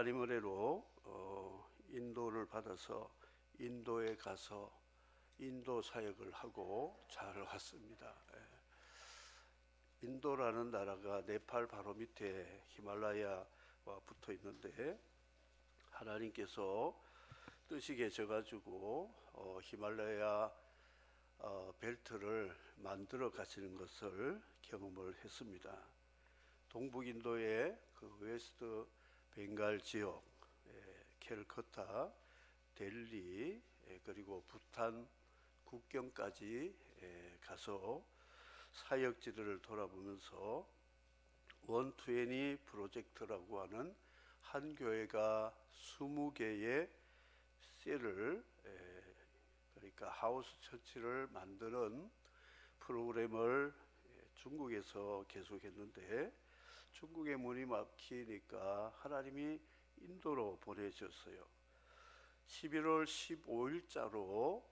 하나님 은혜로 인도를 받아서 인도에 가서 인도 사역을 하고 잘 왔습니다. 인도라는 나라가 네팔 바로 밑에 히말라야와 붙어 있는데, 하나님께서 뜻이 계셔가지고 히말라야 벨트를 만들어 가시는 것을 경험을 했습니다. 동북 인도의 그 웨스트 벵갈 지역, 캘커타, 델리, 그리고 부탄 국경까지 가서 사역지들을 돌아보면서 120 프로젝트라고 하는 한 교회가 20개의 셀을, 그러니까 하우스 처치를 만드는 프로그램을 중국에서 계속했는데, 중국의 문이 막히니까 하나님이 인도로 보내셨어요. 11월 15일자로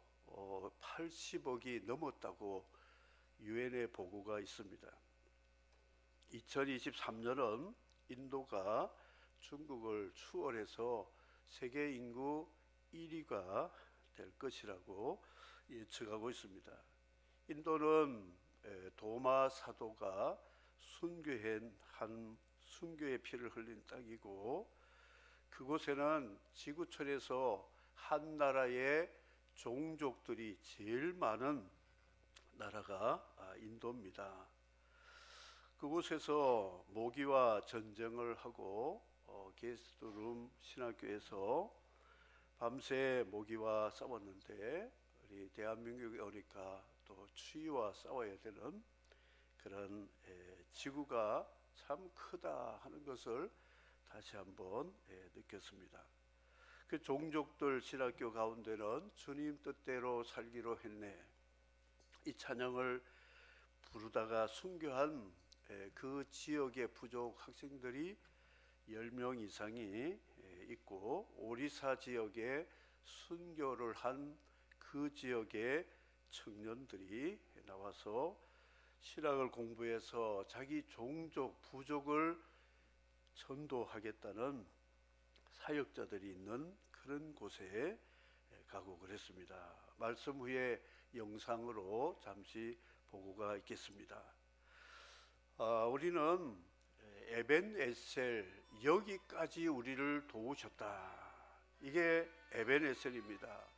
80억이 넘었다고 유엔의 보고가 있습니다. 2023년은 인도가 중국을 추월해서 세계 인구 1위가 될 것이라고 예측하고 있습니다. 인도는 도마 사도가 순교한 한 순교의 피를 흘린 땅이고, 그곳에는 지구촌에서 한 나라의 종족들이 제일 많은 나라가 인도입니다. 그곳에서 모기와 전쟁을 하고 게스트룸 신학교에서 밤새 모기와 싸웠는데, 우리 대한민국에 오니까 또 추위와 싸워야 되는 그런 지구가 참 크다 하는 것을 다시 한번 느꼈습니다. 그 종족들 신학교 가운데는 주님 뜻대로 살기로 했네, 이 찬양을 부르다가 순교한 그 지역의 부족 학생들이 10명 이상이 있고, 오리사 지역에 순교를 한 그 지역의 청년들이 나와서 신학을 공부해서 자기 종족, 부족을 전도하겠다는 사역자들이 있는 그런 곳에 가고 그랬습니다. 말씀 후에 영상으로 잠시 보고가 있겠습니다. 우리는 에벤에셀, 여기까지 우리를 도우셨다. 이게 에벤에셀입니다.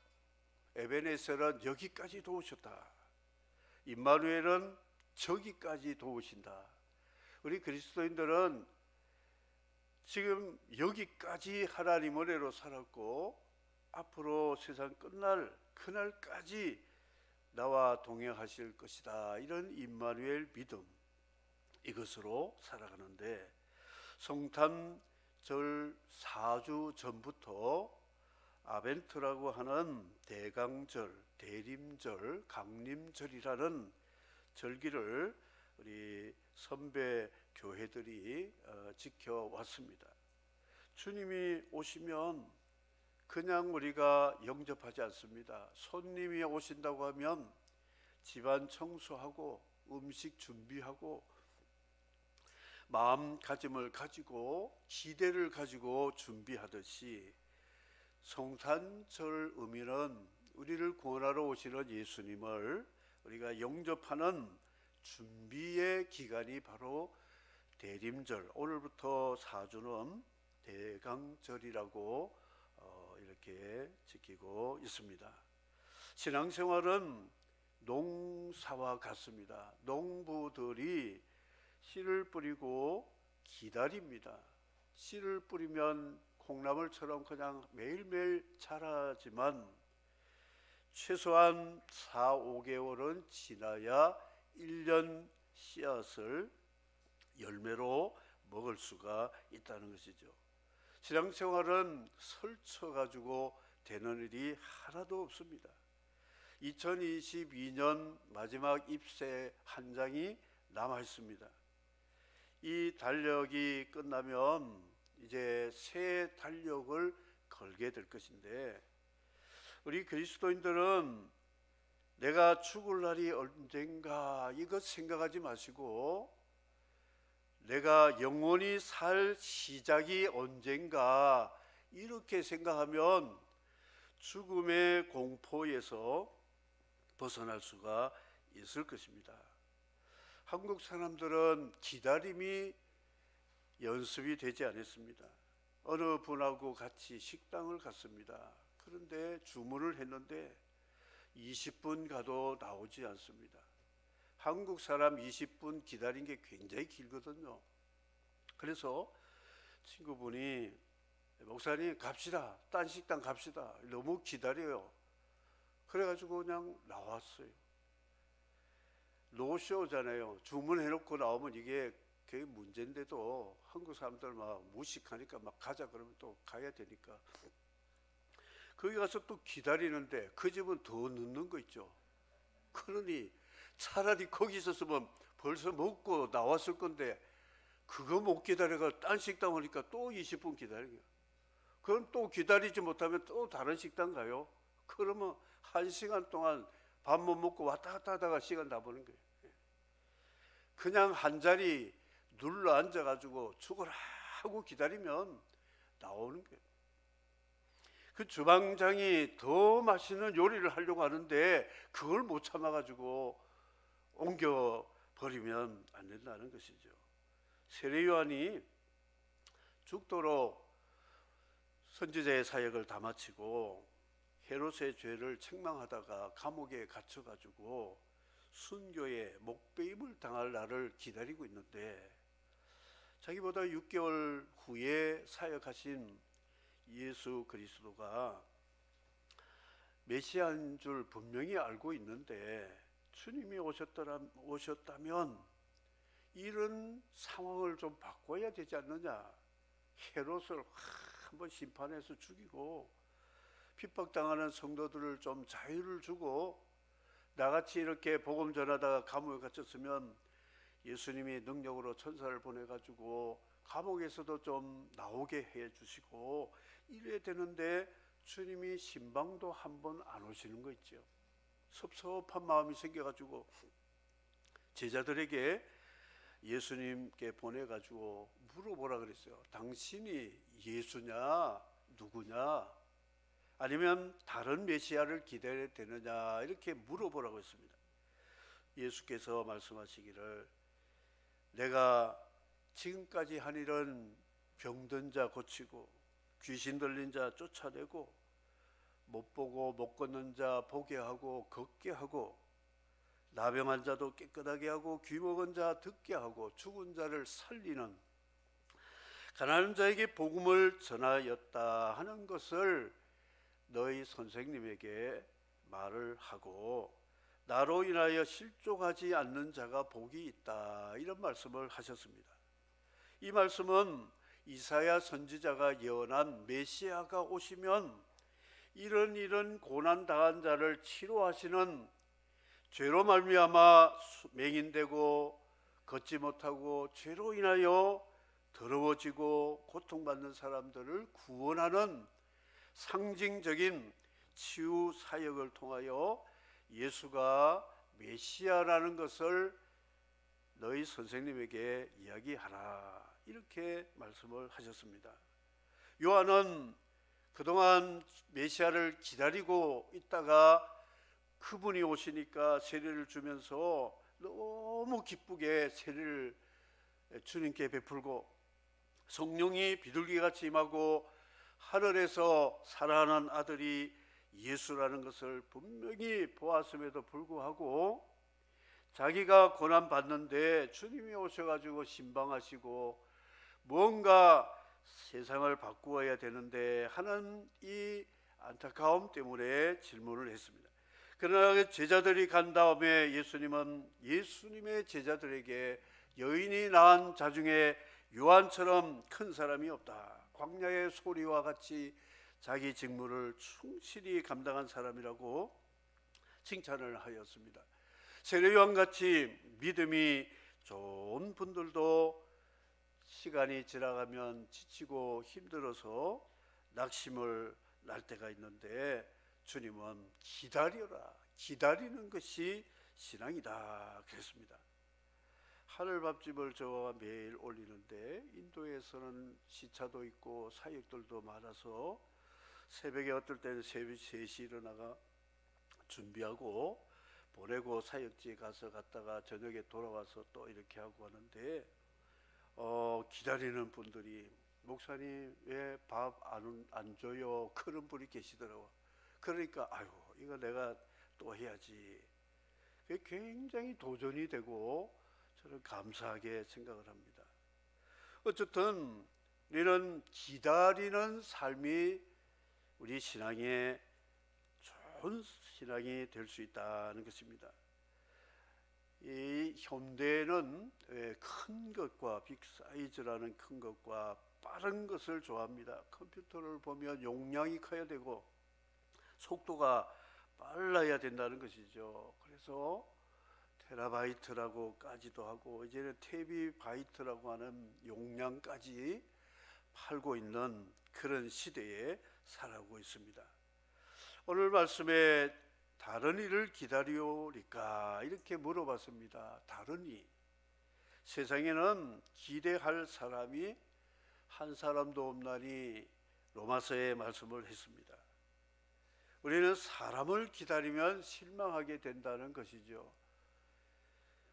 에벤에셀은 여기까지 도우셨다. 임마누엘은 저기까지 도우신다. 우리 그리스도인들은 지금 여기까지 하나님 은혜로 살았고, 앞으로 세상 끝날 그날까지 나와 동행하실 것이다, 이런 임마누엘 믿음, 이것으로 살아가는데, 성탄절 4주 전부터 아벤트라고 하는 대강절, 대림절, 강림절이라는 절기를 우리 선배 교회들이 지켜왔습니다. 주님이 오시면 그냥 우리가 영접하지 않습니다. 손님이 오신다고 하면 집안 청소하고 음식 준비하고 마음가짐을 가지고 기대를 가지고 준비하듯이, 성탄절 의미는 우리를 구원하러 오시는 예수님을 우리가 영접하는 준비의 기간이 바로 대림절, 오늘부터 4주는 대강절이라고 이렇게 지키고 있습니다. 신앙생활은 농사와 같습니다. 농부들이 씨를 뿌리고 기다립니다. 씨를 뿌리면 콩나물처럼 그냥 매일매일 자라지만 최소한 4, 5개월은 지나야 1년 씨앗을 열매로 먹을 수가 있다는 것이죠. 신앙생활은 설쳐가지고 되는 일이 하나도 없습니다. 2022년 마지막 잎새 한 장이 남아 있습니다. 이 달력이 끝나면 이제 새 달력을 걸게 될 것인데, 우리 그리스도인들은 내가 죽을 날이 언젠가 이것 생각하지 마시고 내가 영원히 살 시작이 언젠가 이렇게 생각하면 죽음의 공포에서 벗어날 수가 있을 것입니다. 한국 사람들은 기다림이 연습이 되지 않았습니다. 어느 분하고 같이 식당을 갔습니다. 그런데 주문을 했는데 20분 가도 나오지 않습니다. 한국 사람 20분 기다린 게 굉장히 길거든요. 그래서 친구분이 목사님 갑시다. 딴 식당 갑시다. 너무 기다려요. 그래가지고 그냥 나왔어요. 노쇼잖아요. 주문해놓고 나오면 이게 그게 문제인데도 한국 사람들 막 무식하니까 막 가자 그러면 또 가야 되니까 거기 가서 또 기다리는데 그 집은 더 늦는 거 있죠. 그러니 차라리 거기 있었으면 벌써 먹고 나왔을 건데 그거 못 기다려가 딴 식당 오니까 또 20분 기다려요. 그건 또 기다리지 못하면 또 다른 식당 가요. 그러면 1시간 동안 밥 못 먹고 왔다 갔다 하다가 시간 다 보는 거예요. 그냥 한 자리 눌러 앉아가지고 죽어라 하고 기다리면 나오는 거예요. 그 주방장이 더 맛있는 요리를 하려고 하는데 그걸 못 참아가지고 옮겨버리면 안 된다는 것이죠. 세례 요한이 죽도록 선지자의 사역을 다 마치고 헤롯의 죄를 책망하다가 감옥에 갇혀가지고 순교의 목배임을 당할 날을 기다리고 있는데 자기보다 6개월 후에 사역하신 예수 그리스도가 메시아인 줄 분명히 알고 있는데 주님이 오셨다면 이런 상황을 좀 바꿔야 되지 않느냐. 헤롯을 한번 심판해서 죽이고 핍박당하는 성도들을 좀 자유를 주고 나같이 이렇게 복음 전하다가 감옥에 갇혔으면 예수님이 능력으로 천사를 보내가지고 감옥에서도 좀 나오게 해주시고 이래야 되는데 주님이 신방도 한번 안 오시는 거 있죠. 섭섭한 마음이 생겨가지고 제자들에게 예수님께 보내가지고 물어보라 그랬어요. 당신이 예수냐 누구냐 아니면 다른 메시아를 기다려야 되느냐 이렇게 물어보라고 했습니다. 예수께서 말씀하시기를 내가 지금까지 한 일은 병든 자 고치고 귀신 들린 자 쫓아내고 못 보고 못 걷는 자 보게 하고 걷게 하고 나병한 자도 깨끗하게 하고 귀 먹은 자 듣게 하고 죽은 자를 살리는 가난한 자에게 복음을 전하였다 하는 것을 너희 선생님에게 말을 하고 나로 인하여 실족하지 않는 자가 복이 있다 이런 말씀을 하셨습니다. 이 말씀은 이사야 선지자가 예언한 메시아가 오시면 이런 고난 당한 자를 치료하시는 죄로 말미암아 맹인되고 걷지 못하고 죄로 인하여 더러워지고 고통받는 사람들을 구원하는 상징적인 치유 사역을 통하여 예수가 메시아라는 것을 너희 선생님에게 이야기하라 이렇게 말씀을 하셨습니다. 요한은 그동안 메시아를 기다리고 있다가 그분이 오시니까 세례를 주면서 너무 기쁘게 세례를 주님께 베풀고 성령이 비둘기같이 임하고 하늘에서 사랑하는 아들이 예수라는 것을 분명히 보았음에도 불구하고 자기가 고난받는데 주님이 오셔가지고 신방하시고 뭔가 세상을 바꾸어야 되는데 하는 이 안타까움 때문에 질문을 했습니다. 그러나 제자들이 간 다음에 예수님은 예수님의 제자들에게 여인이 낳은 자 중에 요한처럼 큰 사람이 없다. 광야의 소리와 같이 자기 직무를 충실히 감당한 사람이라고 칭찬을 하였습니다. 세례 요한같이 믿음이 좋은 분들도 시간이 지나가면 지치고 힘들어서 낙심을 날 때가 있는데 주님은 기다려라. 기다리는 것이 신앙이다 그랬습니다. 하늘밥집을 저와 매일 올리는데 인도에서는 시차도 있고 사역들도 많아서 새벽에 어떨 때는 새벽 3시 일어나가 준비하고 보내고 사역지에 가서 갔다가 저녁에 돌아와서 또 이렇게 하고 하는데 기다리는 분들이 목사님 왜 밥 안 줘요? 그런 분이 계시더라고. 그러니까 아유 이거 내가 또 해야지. 그게 굉장히 도전이 되고 저는 감사하게 생각을 합니다. 어쨌든 우리는 기다리는 삶이 우리 신앙의 좋은 신앙이 될 수 있다는 것입니다. 이 현대는 큰 것과 빅사이즈라는 큰 것과 빠른 것을 좋아합니다. 컴퓨터를 보면 용량이 커야 되고 속도가 빨라야 된다는 것이죠. 그래서 테라바이트라고까지도 하고 이제는 테비바이트라고 하는 용량까지 팔고 있는 그런 시대에 살아가고 있습니다. 오늘 말씀에 다른 일을 기다리오리까 이렇게 물어봤습니다. 다른 일. 세상에는 기대할 사람이 한 사람도 없나니 로마서에 말씀을 했습니다. 우리는 사람을 기다리면 실망하게 된다는 것이죠.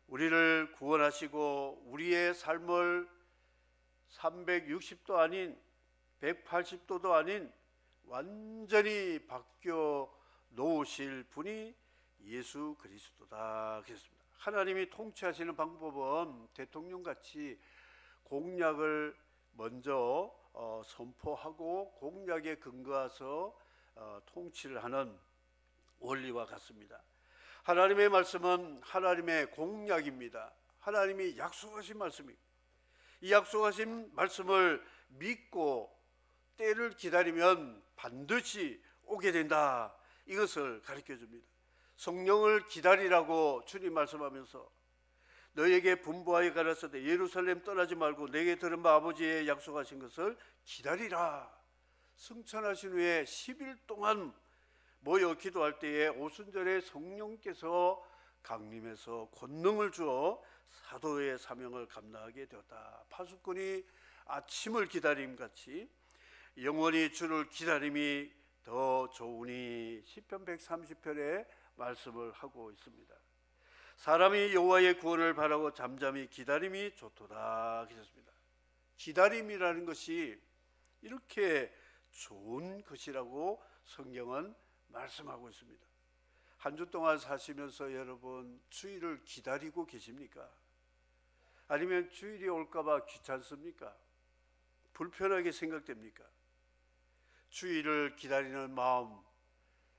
우리를 구원하시고 우리의 삶을 360도 아닌 180도도 아닌 완전히 바뀌어 놓으실 분이 예수 그리스도다 그랬습니다. 하나님이 통치하시는 방법은 대통령같이 공약을 먼저 선포하고 공약에 근거해서 통치를 하는 원리와 같습니다. 하나님의 말씀은 하나님의 공약입니다. 하나님이 약속하신 말씀입니다. 이 약속하신 말씀을 믿고 때를 기다리면 반드시 오게 된다. 이것을 가르쳐 줍니다. 성령을 기다리라고 주님 말씀하면서 너에게 분부하여 가라사대 예루살렘 떠나지 말고 내게 들은 바 아버지의 약속하신 것을 기다리라. 승천하신 후에 10일 동안 모여 기도할 때에 오순절에 성령께서 강림해서 권능을 주어 사도의 사명을 감당하게 되었다. 파수꾼이 아침을 기다림같이 영원히 주를 기다림이 더 좋으니 시편 130편에 말씀을 하고 있습니다. 사람이 여호와의 구원을 바라고 잠잠히 기다림이 좋도다 하셨습니다. 기다림이라는 것이 이렇게 좋은 것이라고 성경은 말씀하고 있습니다. 한 주 동안 사시면서 여러분 주일을 기다리고 계십니까? 아니면 주일이 올까 봐 귀찮습니까? 불편하게 생각됩니까? 주일을 기다리는 마음,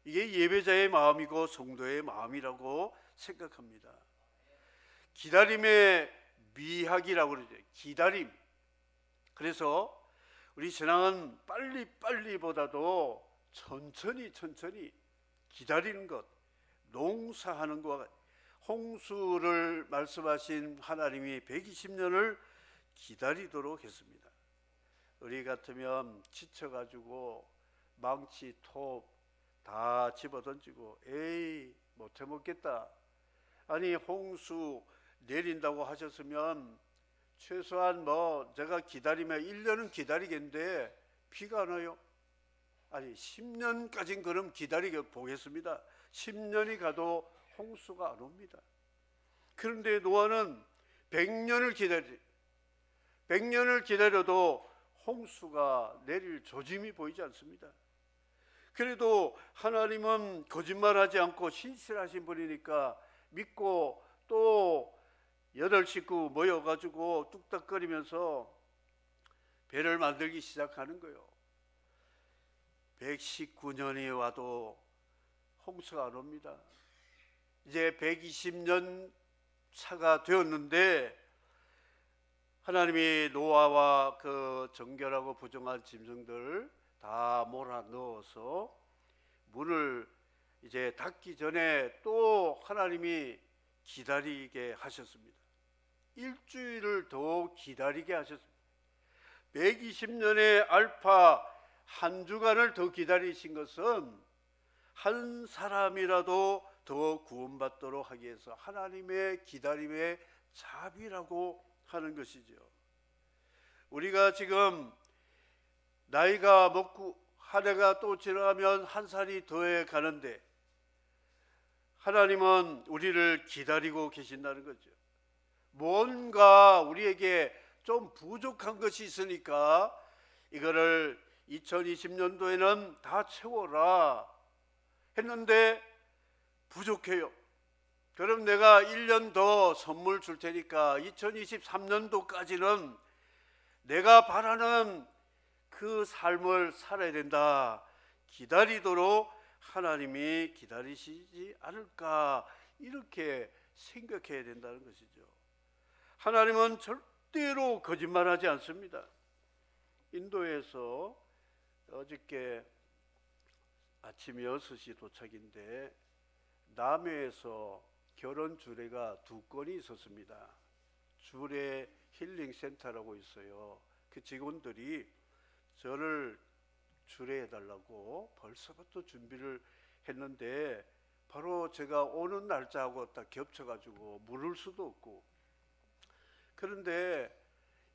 이게 예배자의 마음이고 성도의 마음이라고 생각합니다. 기다림의 미학이라고 그러죠. 기다림. 그래서 우리 신앙은 빨리보다도 천천히 기다리는 것, 농사하는 것. 홍수를 말씀하신 하나님이 120년을 기다리도록 했습니다. 우리 같으면 지쳐가지고 망치, 톱 다 집어던지고 에이 못해 먹겠다. 아니 홍수 내린다고 하셨으면 최소한 제가 기다리면 1년은 기다리겠는데 비가 안 와요. 아니 10년까지는 그럼 기다리게 보겠습니다. 10년이 가도 홍수가 안 옵니다. 그런데 노아는 100년을 100년을 기다려도 홍수가 내릴 조짐이 보이지 않습니다. 그래도 하나님은 거짓말하지 않고 신실하신 분이니까 믿고 또 8식구 모여가지고 뚝딱거리면서 배를 만들기 시작하는 거예요. 119년이 와도 홍수가 안 옵니다. 이제 120년 차가 되었는데 하나님이 노아와 그 정결하고 부정한 짐승들 다 몰아 넣어서 문을 이제 닫기 전에 또 하나님이 기다리게 하셨습니다. 일주일을 더 기다리게 하셨습니다. 120년의 알파 한 주간을 더 기다리신 것은 한 사람이라도 더 구원받도록 하기 위해서 하나님의 기다림의 자비라고 하는 것이죠. 우리가 지금 나이가 먹고 한 해가 또 지나가면 한 살이 더해 가는데 하나님은 우리를 기다리고 계신다는 거죠. 뭔가 우리에게 좀 부족한 것이 있으니까 이거를 2020년도에는 다 채워라 했는데 부족해요. 그럼 내가 1년 더 선물 줄 테니까 2023년도까지는 내가 바라는 그 삶을 살아야 된다. 기다리도록 하나님이 기다리시지 않을까, 이렇게 생각해야 된다는 것이죠. 하나님은 절대로 거짓말하지 않습니다. 인도에서 어저께 아침 6시 도착인데 남해에서 결혼 주례가 2건이 있었습니다. 주례 힐링센터라고 있어요. 그 직원들이 저를 주례해달라고 벌써부터 준비를 했는데 바로 제가 오는 날짜하고 딱 겹쳐가지고 물을 수도 없고, 그런데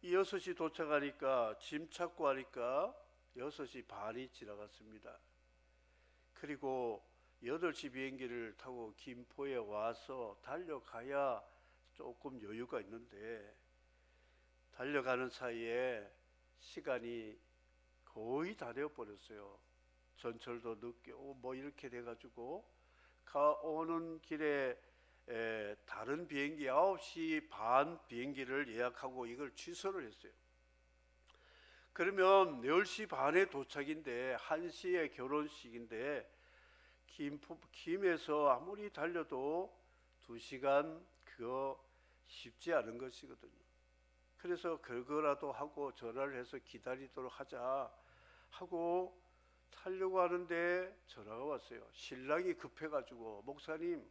이 6시 도착하니까 짐 찾고 하니까 6시 반이 지나갔습니다. 그리고 8시 비행기를 타고 김포에 와서 달려가야 조금 여유가 있는데 달려가는 사이에 시간이 거의 다 되어버렸어요. 전철도 늦게 뭐 이렇게 돼가지고 오는 길에 다른 비행기 9시 반 비행기를 예약하고 이걸 취소를 했어요. 그러면 10시 반에 도착인데 1시에 결혼식인데 김에서 아무리 달려도 2시간 그거 쉽지 않은 것이거든요. 그래서 그거라도 하고 전화를 해서 기다리도록 하자 하고 타려고 하는데 전화가 왔어요. 신랑이 급해가지고 목사님,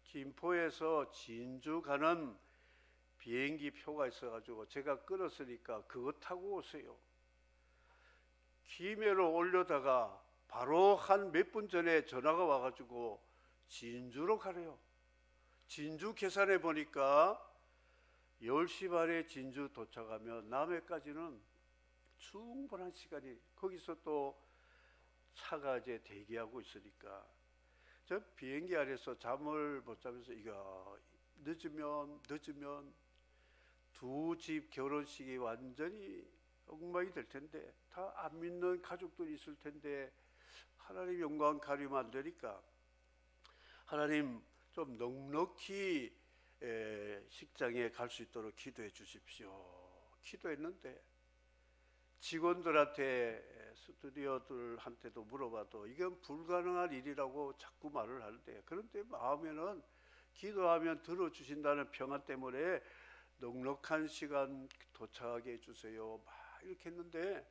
김포에서 진주 가는 비행기 표가 있어가지고 제가 끊었으니까 그거 타고 오세요. 김해로 올려다가 바로 한 몇 분 전에 전화가 와가지고 진주로 가래요. 진주 계산해 보니까 10시 반에 진주 도착하면 남해까지는 충분한 시간이, 거기서 또 차가 이제 대기하고 있으니까 저 비행기 안에서 잠을 못 자면서 이거 늦으면 두 집 결혼식이 완전히 엉망이 될 텐데, 다 안 믿는 가족들이 있을 텐데 하나님 영광 가리면 안 되니까 하나님 좀 넉넉히 식장에 갈 수 있도록 기도해 주십시오. 기도했는데 직원들한테 스튜디오들한테도 물어봐도 이건 불가능한 일이라고 자꾸 말을 하는데, 그런데 마음에는 기도하면 들어주신다는 평안 때문에 넉넉한 시간 도착하게 해주세요 막 이렇게 했는데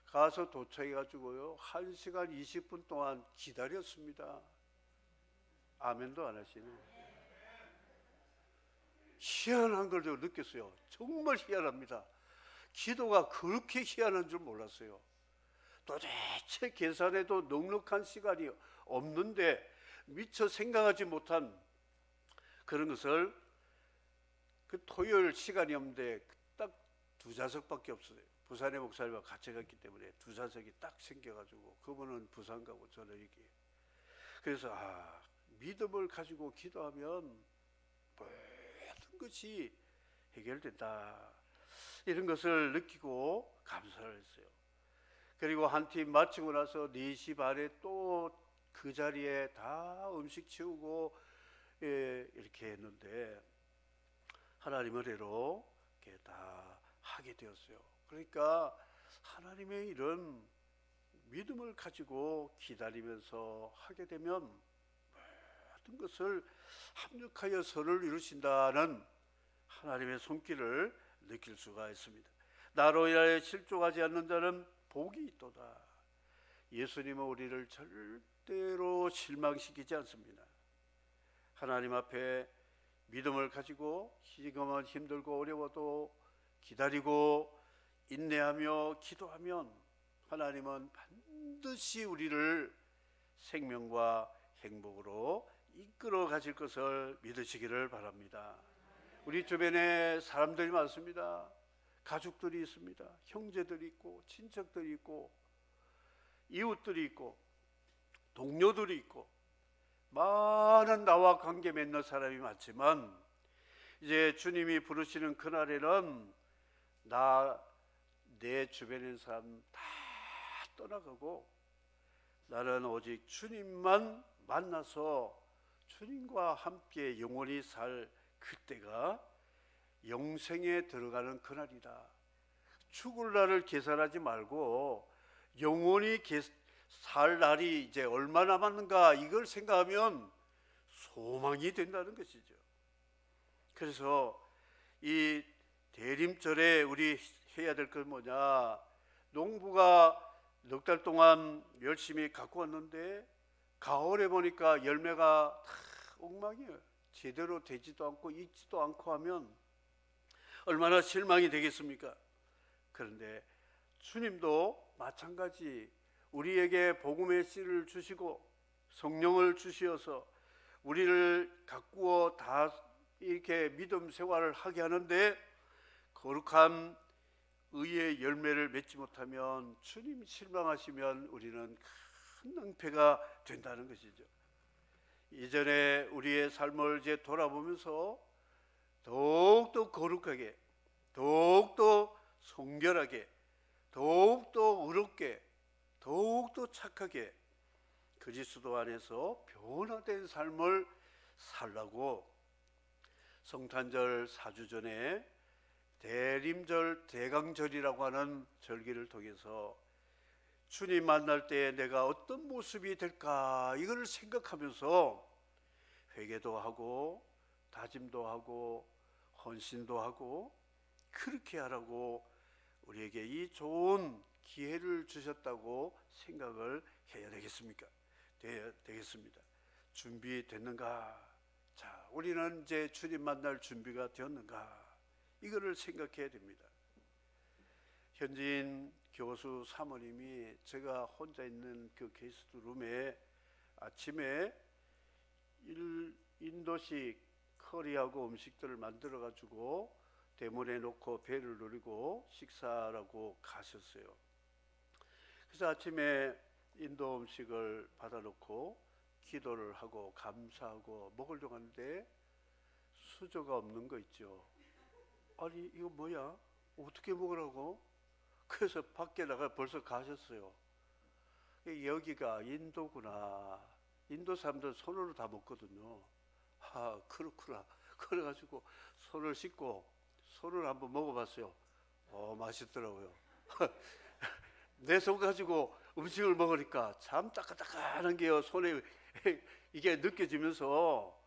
가서 도착해가지고요 1시간 20분 동안 기다렸습니다. 아멘도 안 하시네. 희한한 걸 저 느꼈어요. 정말 희한합니다. 기도가 그렇게 희한한 줄 몰랐어요. 도대체 계산해도 넉넉한 시간이 없는데 미처 생각하지 못한 그런 것을, 그 토요일 시간이 없는데 딱 2좌석밖에 없어요. 부산의 목사님과 같이 갔기 때문에 2좌석이 딱 생겨가지고 그분은 부산 가고 저는 여기. 그래서 믿음을 가지고 기도하면 모든 것이 해결된다, 이런 것을 느끼고 감사를 했어요. 그리고 한 팀 마치고 나서 4시 반에 또 그 자리에 다 음식 치우고 이렇게 했는데 하나님 은혜로 이렇게 다 하게 되었어요. 그러니까 하나님의 일은 믿음을 가지고 기다리면서 하게 되면 모든 것을 합력하여 선을 이루신다는 하나님의 손길을 느낄 수가 있습니다. 나로 인하여 실족하지 않는 자는 복이 있도다. 예수님은 우리를 절대로 실망시키지 않습니다. 하나님 앞에 믿음을 가지고 지금은 힘들고 어려워도 기다리고 인내하며 기도하면 하나님은 반드시 우리를 생명과 행복으로 이끌어 가실 것을 믿으시기를 바랍니다. 우리 주변에 사람들이 많습니다. 가족들이 있습니다. 형제들이 있고 친척들이 있고 이웃들이 있고 동료들이 있고 많은 나와 관계 맺는 사람이 많지만 이제 주님이 부르시는 그날에는 내 주변에 있는 사람 다 떠나가고 나는 오직 주님만 만나서 주님과 함께 영원히 살 그때가 영생에 들어가는 그날이다. 죽을 날을 계산하지 말고 영원히 살 날이 이제 얼마 남았는가 이걸 생각하면 소망이 된다는 것이죠. 그래서 이 대림절에 우리 해야 될 건 뭐냐? 농부가 넉 달 동안 열심히 갖고 왔는데 가을에 보니까 열매가 다 엉망이에요. 제대로 되지도 않고 익지도 않고 하면 얼마나 실망이 되겠습니까? 그런데 주님도 마찬가지 우리에게 복음의 씨를 주시고 성령을 주시어서 우리를 가꾸어 다 이렇게 믿음 생활을 하게 하는데 거룩한 의의 열매를 맺지 못하면 주님이 실망하시면 우리는 큰 낭패가 된다는 것이죠. 이전에 우리의 삶을 이제 돌아보면서 더욱더 거룩하게, 더욱더 성결하게, 더욱더 의롭게, 더욱더 착하게 그리스도 안에서 변화된 삶을 살라고 성탄절 4주 전에 대림절 대강절이라고 하는 절기를 통해서 주님 만날 때 내가 어떤 모습이 될까 이걸 생각하면서 회개도 하고 다짐도 하고 헌신도 하고 그렇게 하라고 우리에게 이 좋은 기회를 주셨다고 생각을 해야 되겠습니까? 되겠습니다. 준비됐는가? 자, 우리는 이제 주님 만날 준비가 되었는가? 이거를 생각해야 됩니다. 현지인 교수 사모님이 제가 혼자 있는 그 게스트룸에 아침에 인도식 커리하고 음식들을 만들어 가지고 대문에 놓고 배를 누리고 식사라고 가셨어요. 그래서 아침에 인도 음식을 받아놓고 기도를 하고 감사하고 먹으려고 하는데 수저가 없는 거 있죠. 아니 이거 뭐야? 어떻게 먹으라고? 그래서 밖에 나가 벌써 가셨어요. 여기가 인도구나. 인도 사람들 손으로 다 먹거든요. 아 그렇구나. 그래가지고 손을 씻고 손을 한번 먹어봤어요. 맛있더라고요. 내 손 가지고 음식을 먹으니까 참 따끈따끈한 게요 손에 이게 느껴지면서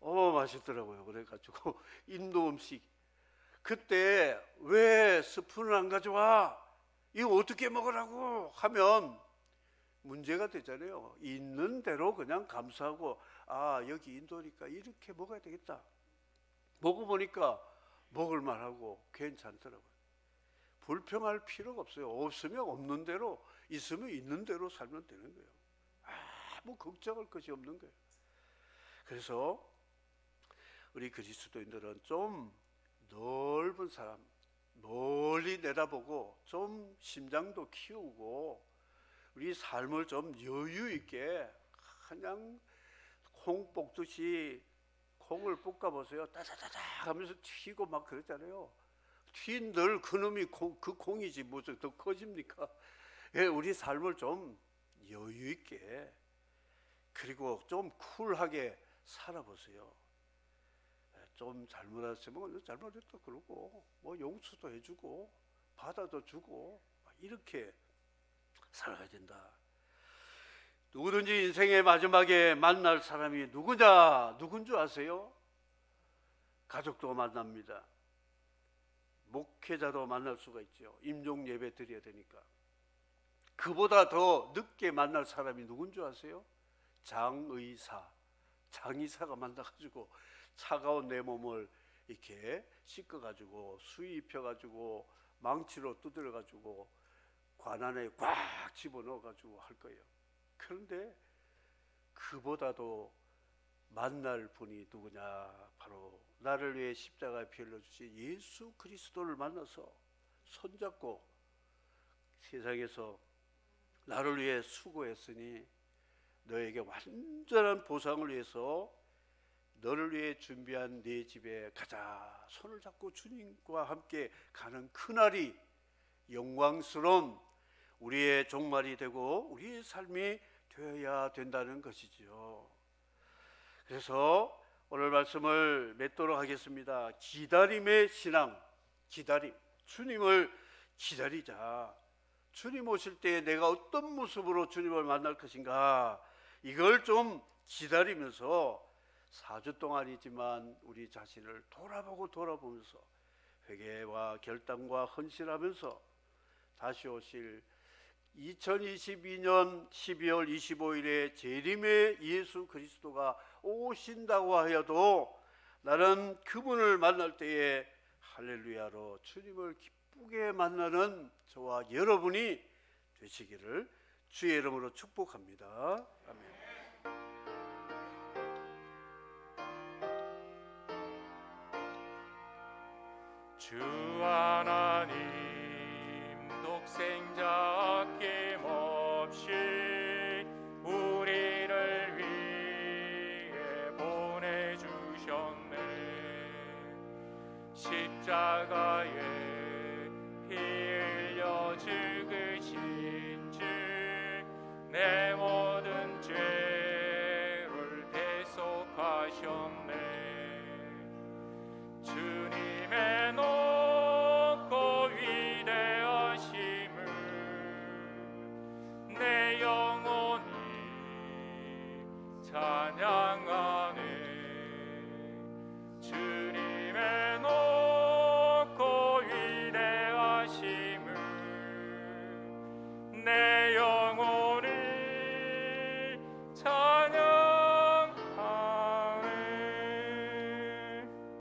맛있더라고요. 그래가지고 인도 음식 그때 왜 스푼을 안 가져와? 이거 어떻게 먹으라고 하면 문제가 되잖아요. 있는 대로 그냥 감사하고 여기 인도니까 이렇게 먹어야 되겠다. 먹어보니까 먹을만하고 괜찮더라고요. 불평할 필요가 없어요. 없으면 없는 대로, 있으면 있는 대로 살면 되는 거예요. 아무 걱정할 것이 없는 거예요. 그래서 우리 그리스도인들은 좀 넓은 사람, 멀리 내다보고 좀 심장도 키우고 우리 삶을 좀 여유 있게 그냥 콩 볶듯이 콩을 볶아보세요. 따다다다 하면서 튀고 막 그러잖아요. 튀인 늘 그놈이 그 콩이지 무슨 더 커집니까? 우리 삶을 좀 여유 있게 그리고 좀 쿨하게 살아보세요. 좀 잘못했으면 잘못했다 그러고 뭐 용서도 해주고 받아도 주고 이렇게 살아가야 된다. 누구든지 인생의 마지막에 만날 사람이 누군 줄 아세요? 가족도 만납니다. 목회자도 만날 수가 있죠. 임종 예배 드려야 되니까. 그보다 더 늦게 만날 사람이 누군 줄 아세요? 장의사가 만나가지고 차가운 내 몸을 이렇게 씻어가지고 수의 입혀가지고 망치로 두드려가지고 관 안에 꽉 집어넣어가지고 할 거예요. 그런데 그보다도 만날 분이 누구냐? 바로 나를 위해 십자가에 피 흘려주신 예수 그리스도를 만나서 손잡고 세상에서 나를 위해 수고했으니 너에게 완전한 보상을 위해서 너를 위해 준비한 내 집에 가자. 손을 잡고 주님과 함께 가는 그날이 영광스러운 우리의 종말이 되고 우리의 삶이 되어야 된다는 것이지요. 그래서 오늘 말씀을 맺도록 하겠습니다. 기다림의 신앙, 기다림. 주님을 기다리자. 주님 오실 때 내가 어떤 모습으로 주님을 만날 것인가, 이걸 좀 기다리면서 4주 동안이지만 우리 자신을 돌아보면서 회개와 결단과 헌신하면서 다시 오실 2022년 12월 25일에 재림의 예수 그리스도가 오신다고 하여도 나는 그분을 만날 때에 할렐루야로 주님을 기쁘게 만나는 저와 여러분이 되시기를 주의 이름으로 축복합니다. 아멘. 주 하나님 독생자 아낌없이 우리를 위해 보내주셨네. 십자가에 피 흘려 죽으신 주 내 모든 죄를 대속하셨네. 주님의 높고 위대하심을 내 영혼이 찬양하네.